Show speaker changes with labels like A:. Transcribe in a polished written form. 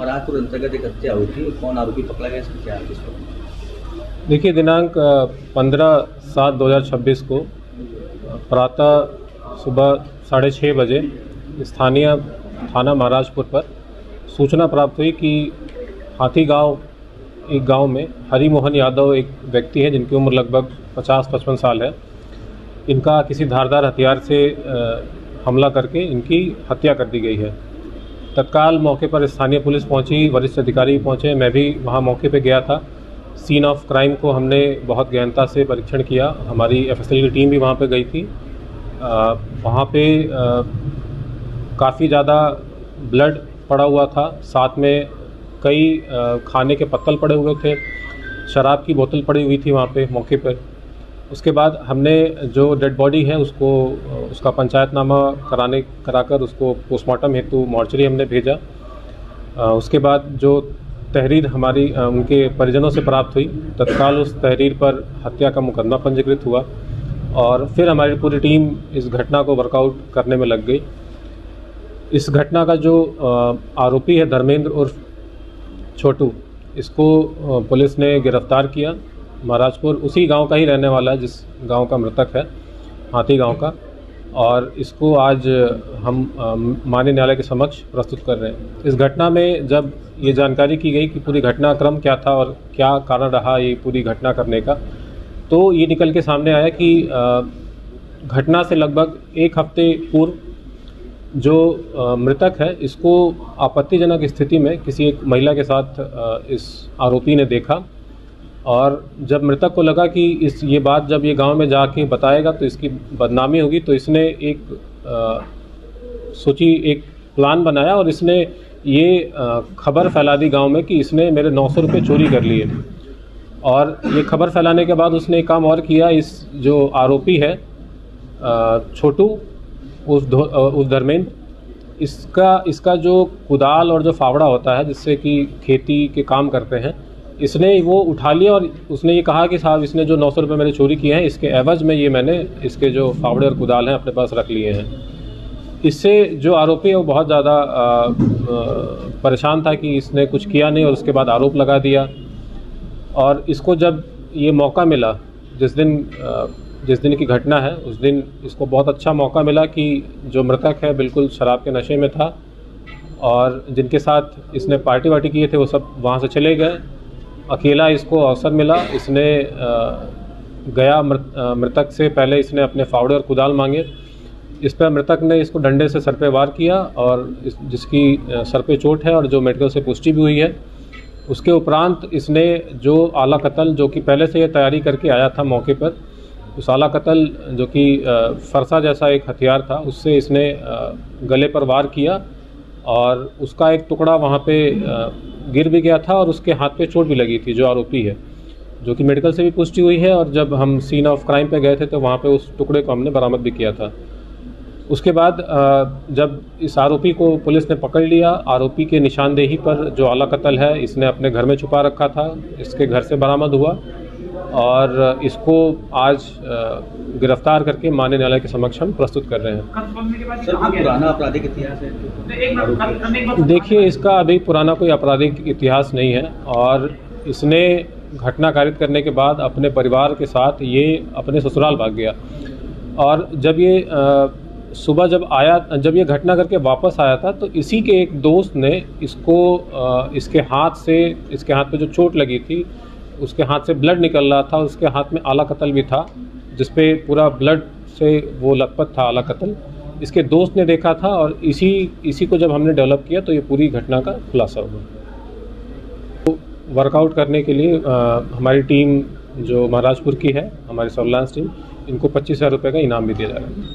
A: महाराजपुर अंतर्गत एक हत्या हुई थी, कौन आरोपी पकड़ा गया, सर क्या है इस पर?
B: देखिए, दिनांक 15/7/2026 को प्रातः सुबह 6:30 बजे स्थानीय थाना महाराजपुर पर सूचना प्राप्त हुई कि हाथी गांव एक गांव में हरि मोहन यादव एक व्यक्ति है जिनकी उम्र लगभग 50-55 साल है। इनका किसी धारदार हथियार से हमला करके इनकी हत्या कर दी गई है। तत्काल मौके पर स्थानीय पुलिस पहुंची, वरिष्ठ अधिकारी पहुंचे, मैं भी वहां मौके पर गया था। सीन ऑफ क्राइम को हमने बहुत गहनता से परीक्षण किया। हमारी एफएसएल की टीम भी वहां पे गई थी। वहां पे काफ़ी ज़्यादा ब्लड पड़ा हुआ था, साथ में कई खाने के पत्तल पड़े हुए थे, शराब की बोतल पड़ी हुई थी वहाँ पे मौके पर। उसके बाद हमने जो डेड बॉडी है उसका पंचायतनामा कराकर उसको पोस्टमार्टम हेतु मॉर्चरी हमने भेजा। उसके बाद जो तहरीर हमारी उनके परिजनों से प्राप्त हुई, तत्काल उस तहरीर पर हत्या का मुकदमा पंजीकृत हुआ और फिर हमारी पूरी टीम इस घटना को वर्कआउट करने में लग गई। इस घटना का जो आरोपी है धर्मेंद्र उर्फ छोटू, इसको पुलिस ने गिरफ्तार किया। महाराजपुर उसी गांव का ही रहने वाला है जिस गांव का मृतक है, हाथी गांव का, और इसको आज हम माननीय न्यायालय के समक्ष प्रस्तुत कर रहे हैं। इस घटना में जब ये जानकारी की गई कि पूरी घटनाक्रम क्या था और क्या कारण रहा ये पूरी घटना करने का, तो ये निकल के सामने आया कि घटना से लगभग एक हफ्ते पूर्व जो मृतक है इसको आपत्तिजनक स्थिति में किसी एक महिला के साथ इस आरोपी ने देखा, और जब मृतक को लगा कि ये बात जब ये गांव में जाके बताएगा तो इसकी बदनामी होगी, तो इसने एक प्लान बनाया और इसने ये खबर फैला दी गांव में कि इसने मेरे 900 रुपये चोरी कर लिए। और ये खबर फैलाने के बाद उसने एक काम और किया। इस जो आरोपी है छोटू उस धर्मेंद्र, इसका जो कुदाल और जो फावड़ा होता है जिससे कि खेती के काम करते हैं, इसने वो उठा लिया और उसने ये कहा कि साहब इसने जो 900 रुपये मेरे चोरी किए हैं इसके एवज में ये मैंने इसके जो फावड़े और कुदाल हैं अपने पास रख लिए हैं। इससे जो आरोपी है वो बहुत ज़्यादा परेशान था कि इसने कुछ किया नहीं और उसके बाद आरोप लगा दिया। और इसको जब ये मौका मिला, जिस दिन की घटना है उस दिन इसको बहुत अच्छा मौका मिला कि जो मृतक है बिल्कुल शराब के नशे में था और जिनके साथ इसने पार्टी वार्टी किए थे वो सब वहाँ से चले गए। अकेला इसको अवसर मिला, इसने गया मृतक से पहले इसने अपने फावड़े और कुदाल मांगे। इस पर मृतक ने इसको डंडे से सर पे वार किया और जिसकी सर पे चोट है और जो मेडिकल से पुष्टि भी हुई है। उसके उपरांत इसने जो आला कत्ल, जो कि पहले से ये तैयारी करके आया था मौके पर, उस आला कत्ल जो कि फरसा जैसा एक हथियार था, उससे इसने गले पर वार किया और उसका एक टुकड़ा वहाँ पे गिर भी गया था और उसके हाथ पे चोट भी लगी थी, जो आरोपी है, जो कि मेडिकल से भी पुष्टि हुई है। और जब हम सीन ऑफ क्राइम पे गए थे तो वहाँ पे उस टुकड़े को हमने बरामद भी किया था। उसके बाद जब इस आरोपी को पुलिस ने पकड़ लिया, आरोपी के निशानदेही पर जो आला कत्ल है इसने अपने घर में छुपा रखा था, इसके घर से बरामद हुआ और इसको आज गिरफ्तार करके माननीय न्यायालय के समक्ष हम प्रस्तुत कर रहे हैं।
A: सर, पुराना आपराधिक इतिहास है?
B: देखिए, इसका अभी पुराना कोई आपराधिक इतिहास नहीं है और इसने घटना कारित करने के बाद अपने परिवार के साथ ये अपने ससुराल भाग गया। और जब ये सुबह जब ये घटना करके वापस आया था तो इसी के एक दोस्त ने इसको इसके हाथ पे जो चोट लगी थी, उसके हाथ से ब्लड निकल रहा था, उसके हाथ में आला कत्ल भी था जिसपे पूरा ब्लड से वो लथपथ था आला कत्ल। इसके दोस्त ने देखा था और इसी को जब हमने डेवलप किया तो ये पूरी घटना का खुलासा हुआ। तो वर्कआउट करने के लिए हमारी टीम जो महाराजपुर की है, हमारी सर्विलांस टीम, इनको 25,000 रुपये का इनाम भी दिया जा रहा है।